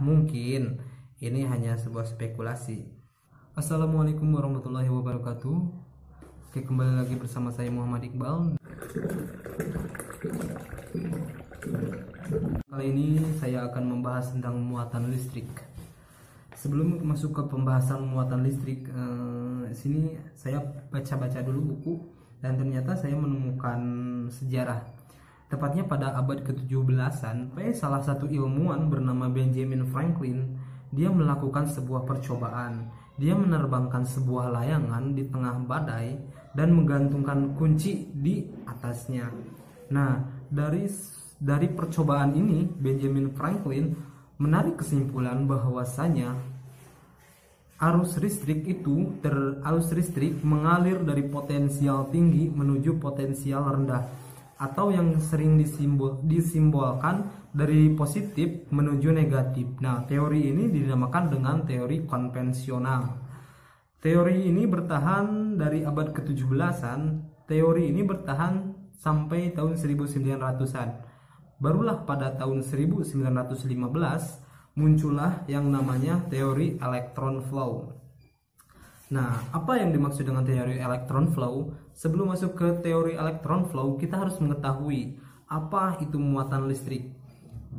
mungkin ini hanya sebuah spekulasi. Assalamualaikum warahmatullahi wabarakatuh. Oke, kembali lagi bersama saya Muhammad Iqbal. Kali ini saya akan membahas tentang muatan listrik. Sebelum masuk ke pembahasan muatan listrik, sini saya baca-baca dulu buku dan ternyata saya menemukan sejarah. Tepatnya pada abad ke-17-an, salah satu ilmuwan bernama Benjamin Franklin, dia melakukan sebuah percobaan. Dia menerbangkan sebuah layangan di tengah badai dan menggantungkan kunci di atasnya. Nah, dari percobaan ini Benjamin Franklin menarik kesimpulan bahwasanya arus listrik mengalir dari potensial tinggi menuju potensial rendah, atau yang sering disimbolkan dari positif menuju negatif. Nah, teori ini dinamakan dengan teori konvensional. Teori ini bertahan dari abad ke-17-an. Teori ini bertahan sampai tahun 1900-an. Barulah pada tahun 1915 muncullah yang namanya teori electron flow. Nah, apa yang dimaksud dengan teori electron flow? Sebelum masuk ke teori electron flow, kita harus mengetahui apa itu muatan listrik.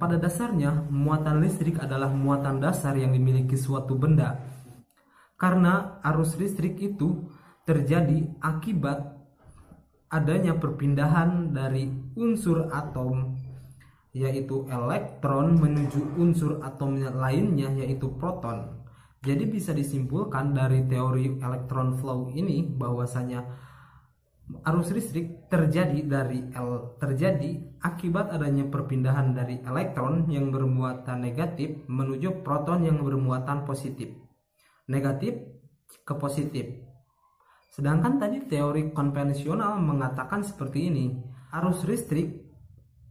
Pada dasarnya, muatan listrik adalah muatan dasar yang dimiliki suatu benda. Karena arus listrik itu terjadi akibat adanya perpindahan dari unsur atom, yaitu elektron, menuju unsur atom lainnya, yaitu proton. Jadi bisa disimpulkan dari teori electron flow ini bahwasanya arus listrik terjadi akibat adanya perpindahan dari elektron yang bermuatan negatif menuju proton yang bermuatan positif, negatif ke positif. Sedangkan tadi teori konvensional mengatakan seperti ini, arus listrik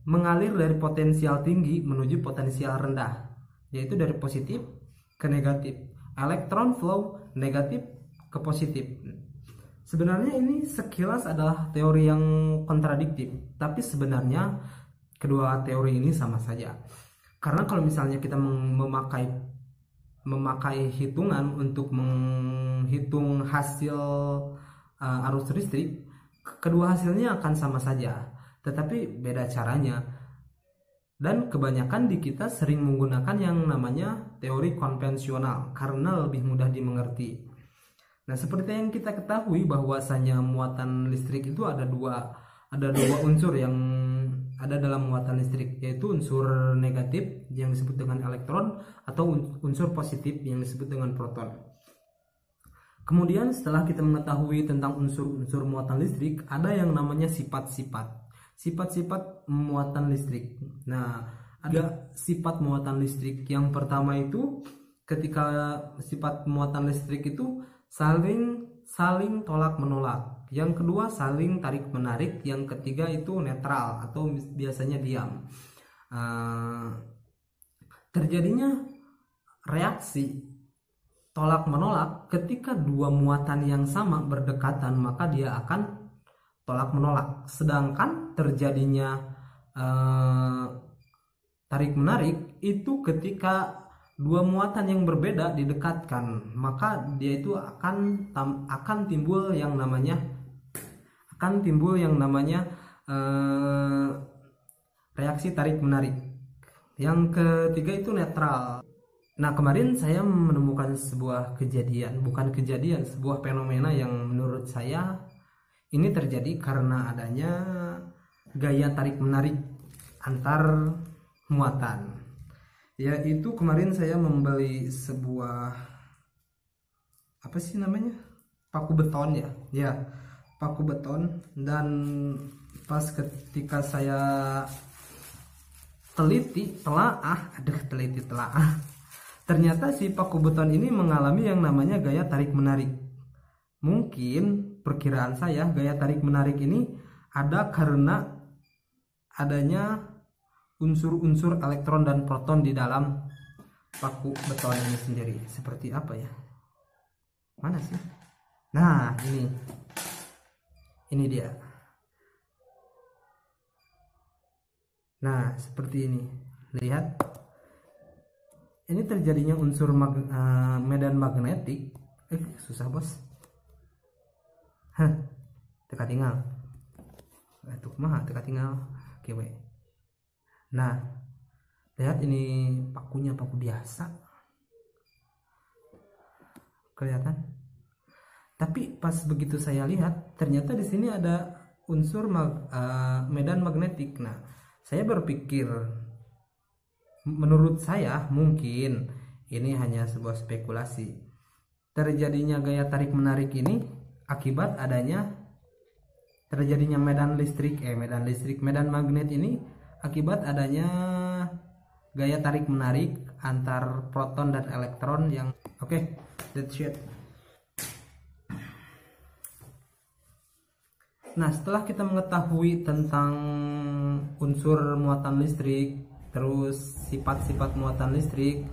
mengalir dari potensial tinggi menuju potensial rendah, yaitu dari positif ke negatif. Electron flow negatif ke positif. Sebenarnya ini sekilas adalah teori yang kontradiktif, tapi sebenarnya kedua teori ini sama saja. Karena kalau misalnya kita memakai hitungan untuk menghitung hasil arus listrik, kedua hasilnya akan sama saja, tetapi beda caranya. Dan kebanyakan di kita sering menggunakan yang namanya teori konvensional karena lebih mudah dimengerti. Nah, seperti yang kita ketahui bahwasanya muatan listrik itu ada dua unsur yang ada dalam muatan listrik, yaitu unsur negatif yang disebut dengan elektron atau unsur positif yang disebut dengan proton. Kemudian setelah kita mengetahui tentang unsur-unsur muatan listrik, ada yang namanya sifat-sifat muatan listrik. Nah, ada sifat muatan listrik. Yang pertama itu ketika sifat muatan listrik itu saling tolak menolak. Yang kedua saling tarik menarik. Yang ketiga itu netral atau biasanya diam. Terjadinya reaksi tolak menolak ketika dua muatan yang sama berdekatan, maka dia akan tolak menolak. Sedangkan terjadinya tarik menarik itu ketika dua muatan yang berbeda didekatkan, maka dia itu akan timbul yang namanya reaksi tarik menarik. Yang ketiga itu netral. Nah, kemarin saya menemukan sebuah sebuah fenomena yang menurut saya ini terjadi karena adanya gaya tarik menarik antar muatan. Yaitu kemarin saya membeli sebuah paku beton paku beton, dan pas ketika saya teliti telaah, ternyata si paku beton ini mengalami yang namanya gaya tarik menarik. Mungkin perkiraan saya gaya tarik menarik ini ada karena adanya unsur-unsur elektron dan proton di dalam paku beton ini sendiri. Seperti apa ya? Mana sih? Nah, ini dia. Nah, seperti ini. Lihat. ini terjadinya unsur medan magnetik. Susah bos. Teka tinggal. Itu mah teka tinggal. Oke, we. Nah, lihat ini pakunya, paku biasa. Kelihatan? Tapi pas begitu saya lihat, ternyata di sini ada unsur medan magnetik. Nah, saya berpikir, menurut saya mungkin ini hanya sebuah spekulasi. Terjadinya gaya tarik menarik ini akibat adanya terjadinya medan magnet ini akibat adanya gaya tarik menarik antar proton dan elektron yang that's it. Nah, setelah kita mengetahui tentang unsur muatan listrik, terus sifat-sifat muatan listrik,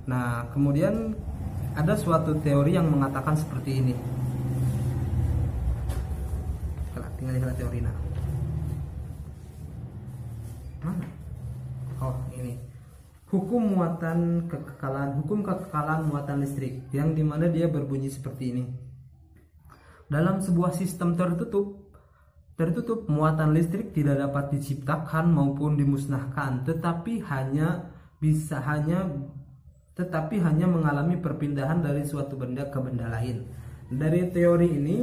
nah kemudian ada suatu teori yang mengatakan seperti ini. Tinggal lihat teori nah. Mana? Oh, ini. Hukum kekekalan muatan listrik, yang dimana dia berbunyi seperti ini. Dalam sebuah sistem tertutup, muatan listrik tidak dapat diciptakan maupun dimusnahkan, tetapi hanya mengalami perpindahan dari suatu benda ke benda lain. Dari teori ini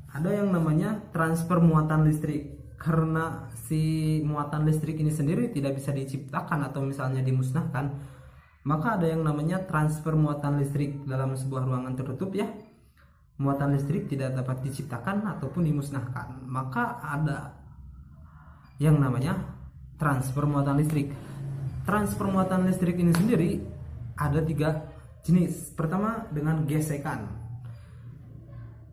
ada yang namanya transfer muatan listrik. Karena si muatan listrik ini sendiri tidak bisa diciptakan atau misalnya dimusnahkan, maka ada yang namanya transfer muatan listrik dalam sebuah ruangan tertutup ya. Muatan listrik tidak dapat diciptakan ataupun dimusnahkan, maka ada yang namanya transfer muatan listrik. Transfer muatan listrik ini sendiri ada 3 jenis. Pertama dengan gesekan.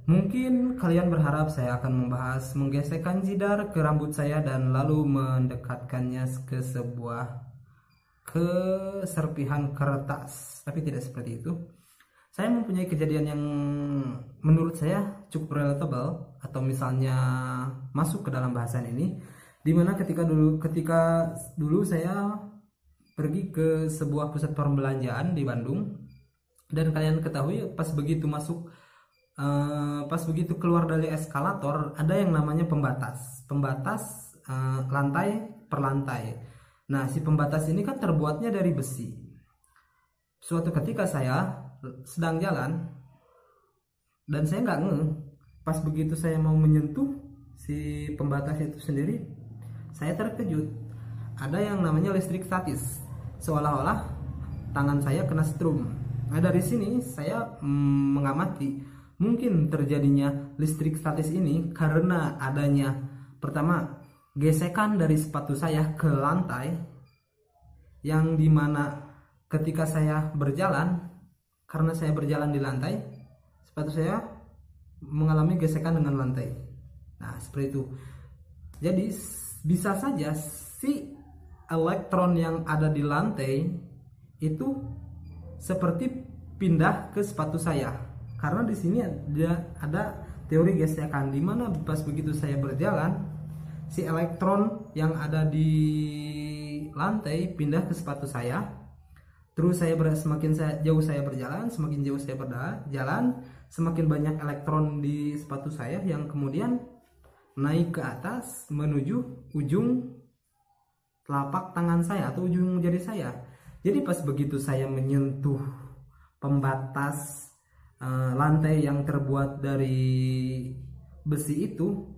Mungkin kalian berharap saya akan membahas menggesekkan jidar ke rambut saya dan lalu mendekatkannya ke sebuah serpihan kertas, tapi tidak seperti itu. Saya mempunyai kejadian yang menurut saya cukup relatable atau misalnya masuk ke dalam bahasan ini, dimana ketika dulu saya pergi ke sebuah pusat perbelanjaan di Bandung, dan kalian ketahui pas begitu keluar dari eskalator ada yang namanya pembatas lantai per lantai. Nah, si pembatas ini kan terbuatnya dari besi. Suatu ketika saya sedang jalan dan saya nggak ngeh, pas begitu saya mau menyentuh si pembatas itu sendiri, saya terkejut. Ada yang namanya listrik statis, seolah-olah tangan saya kena strum. Nah, dari sini saya mengamati mungkin terjadinya listrik statis ini karena adanya pertama gesekan dari sepatu saya ke lantai, yang dimana ketika saya berjalan, karena saya berjalan di lantai, sepatu saya mengalami gesekan dengan lantai. Nah, seperti itu. Jadi bisa saja si elektron yang ada di lantai itu seperti pindah ke sepatu saya. Karena di sini ada teori gesekan, di mana pas begitu saya berjalan, si elektron yang ada di lantai pindah ke sepatu saya. Terus semakin jauh saya berjalan, semakin banyak elektron di sepatu saya yang kemudian naik ke atas menuju ujung telapak tangan saya atau ujung jari saya. Jadi pas begitu saya menyentuh pembatas lantai yang terbuat dari besi itu,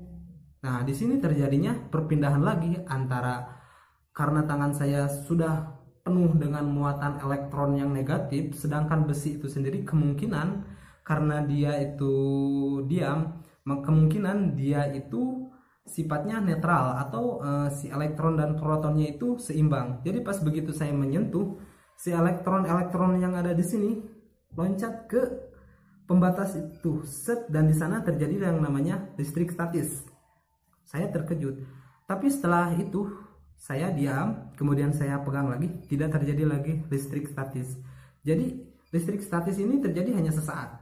nah di sini terjadinya perpindahan lagi antara, karena tangan saya sudah penuh dengan muatan elektron yang negatif, sedangkan besi itu sendiri kemungkinan karena dia itu diam, kemungkinan dia itu sifatnya netral atau si elektron dan protonnya itu seimbang. Jadi pas begitu saya menyentuh, si elektron yang ada di sini loncat ke pembatas itu, dan di sana terjadi yang namanya listrik statis. Saya terkejut, tapi setelah itu saya diam, kemudian saya pegang lagi, tidak terjadi lagi listrik statis. Jadi listrik statis ini terjadi hanya sesaat.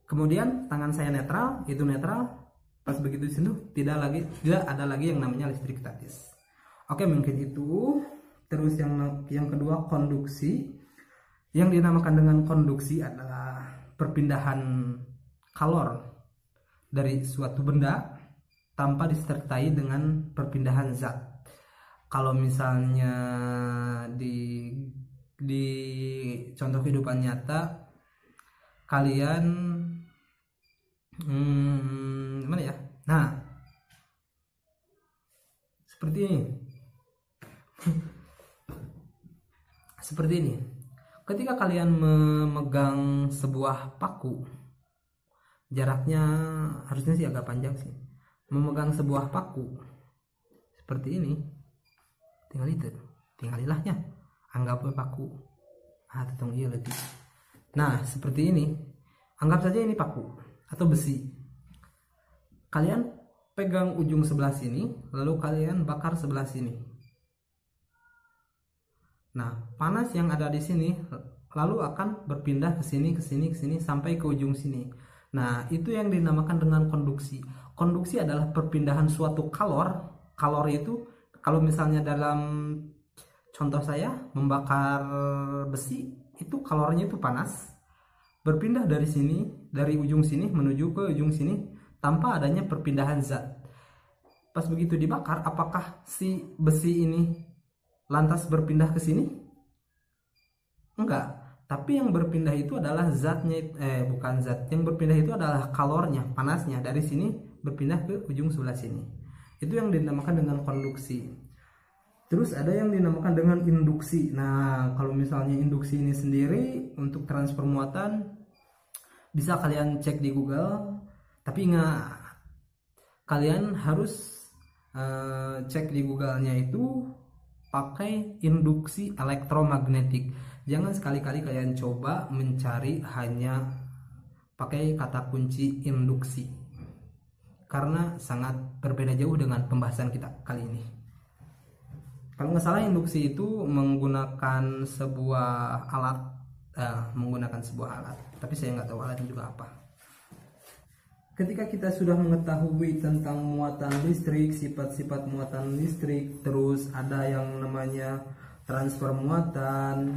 Kemudian tangan saya netral, pas begitu disentuh tidak ada lagi yang namanya listrik statis. Oke, mungkin itu Terus yang kedua konduksi. Yang dinamakan dengan konduksi adalah perpindahan kalor dari suatu benda tanpa disertai dengan perpindahan zat. Kalau misalnya di contoh kehidupan nyata, kalian gimana ya? Nah, seperti ini. Seperti ini. Ketika kalian memegang sebuah paku, jaraknya harusnya sih agak panjang sih. Memegang sebuah paku seperti ini, tinggal ilahnya. Anggap paku. Tetong iya lebih. Nah, seperti ini. Anggap saja ini paku atau besi. Kalian pegang ujung sebelah sini, lalu kalian bakar sebelah sini. Nah, panas yang ada di sini lalu akan berpindah ke sini, ke sini, ke sini sampai ke ujung sini. Nah, itu yang dinamakan dengan konduksi. Konduksi adalah perpindahan suatu kalor. Kalor itu kalau misalnya dalam contoh saya membakar besi, itu kalornya itu panas. Berpindah dari sini, dari ujung sini menuju ke ujung sini tanpa adanya perpindahan zat. Pas begitu dibakar, apakah si besi ini lantas berpindah ke sini? Enggak, tapi yang berpindah itu adalah zatnya, bukan zat. Yang berpindah itu adalah kalornya, panasnya. Dari sini berpindah ke ujung sebelah sini. Itu yang dinamakan dengan konduksi. Terus ada yang dinamakan dengan induksi. Nah, kalau misalnya induksi ini sendiri untuk transfer muatan bisa kalian cek di Google. Tapi ingat, kalian harus cek di Google-nya itu pakai induksi elektromagnetik. Jangan sekali-kali kalian coba mencari hanya pakai kata kunci induksi, karena sangat berbeda jauh dengan pembahasan kita kali ini. Kalau nggak salah, induksi itu menggunakan sebuah alat, tapi saya nggak tahu alatnya juga apa. Ketika kita sudah mengetahui tentang muatan listrik, sifat-sifat muatan listrik, terus ada yang namanya transfer muatan.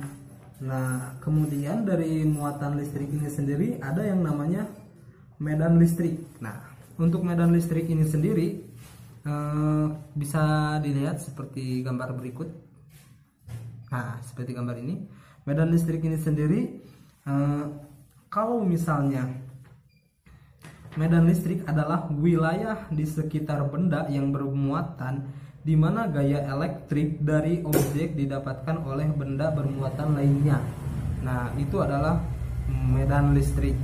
Nah, kemudian dari muatan listrik ini sendiri ada yang namanya medan listrik. Nah, untuk medan listrik ini sendiri bisa dilihat seperti gambar berikut. Nah, seperti gambar ini. Medan listrik ini sendiri, kalau misalnya medan listrik adalah wilayah di sekitar benda yang bermuatan di mana gaya elektrik dari objek didapatkan oleh benda bermuatan lainnya. Nah, itu adalah medan listrik.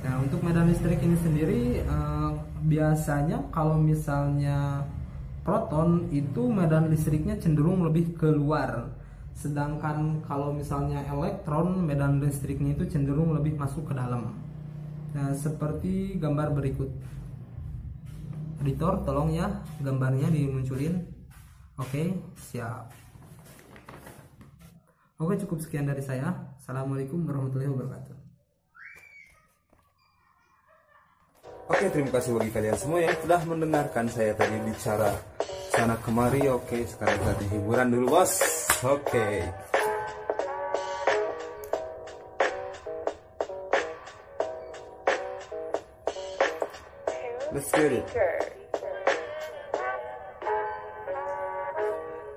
Nah, untuk medan listrik ini sendiri biasanya kalau misalnya proton itu medan listriknya cenderung lebih keluar. Sedangkan kalau misalnya elektron, medan listriknya itu cenderung lebih masuk ke dalam. Nah, seperti gambar berikut. Editor, tolong ya gambarnya dimunculin. Oke, siap. Oke, cukup sekian dari saya. Assalamualaikum warahmatullahi wabarakatuh. Oke, terima kasih bagi kalian semua yang telah mendengarkan saya tadi bicara sana kemari. Oke, sekarang tadi hiburan dulu, bos. Oke. Let's get it.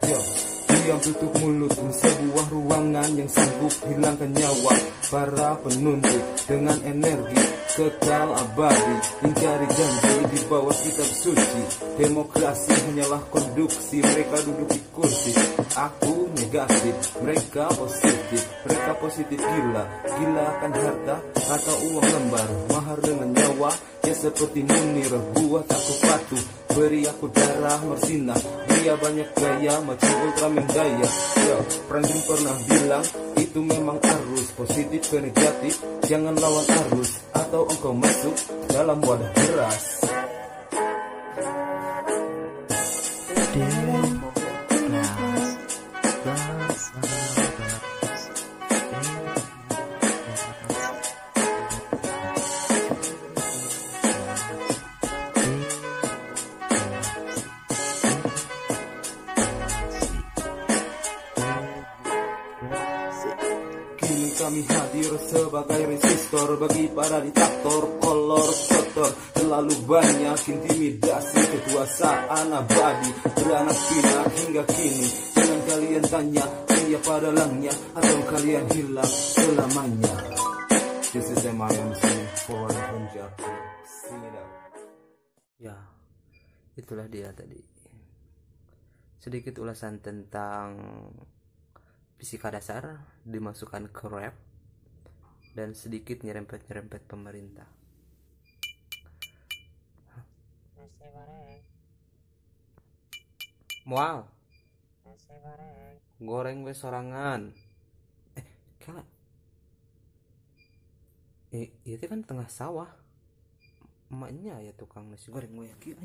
Yo, diam tutup mulut di sebuah ruangan yang sanggup hilangkan nyawa para penuntut dengan energi kekal abadi. Ingkari janji di bawah kitab suci. Demokrasi hanyalah konduksi. Mereka duduk di kursi, aku negatif, mereka positif. Mereka positif gila, gila akan harta atau uang lembar. Mahar dengan nyawa, ya seperti Munir. Buat aku patuh, beri aku darah bersinar. Dia banyak gaya macam Ultraman gaya. Yo, Pranjim pernah bilang itu memang arus positif ke negatif. Jangan lawan arus atau engkau masuk dalam wadah beras. Kini kami hadir sebagai resistor bagi para diktator kolor kotor. Terlalu banyak intimidasi kekuasaan abadi beranak pinak hingga kini. Jangan kalian tanya ia pada langnya atau kalian hilang selamanya. This is MIMC for Punjab. See you now. Ya, itulah dia tadi. Sedikit ulasan tentang fisika dasar dimasukkan ke rap dan sedikit nyerempet-nyerempet pemerintah. Mual. Goreng we sorangan. Kala. Iya teh kan tengah sawah. Emaknya ya tukang nasi goreng we kieu.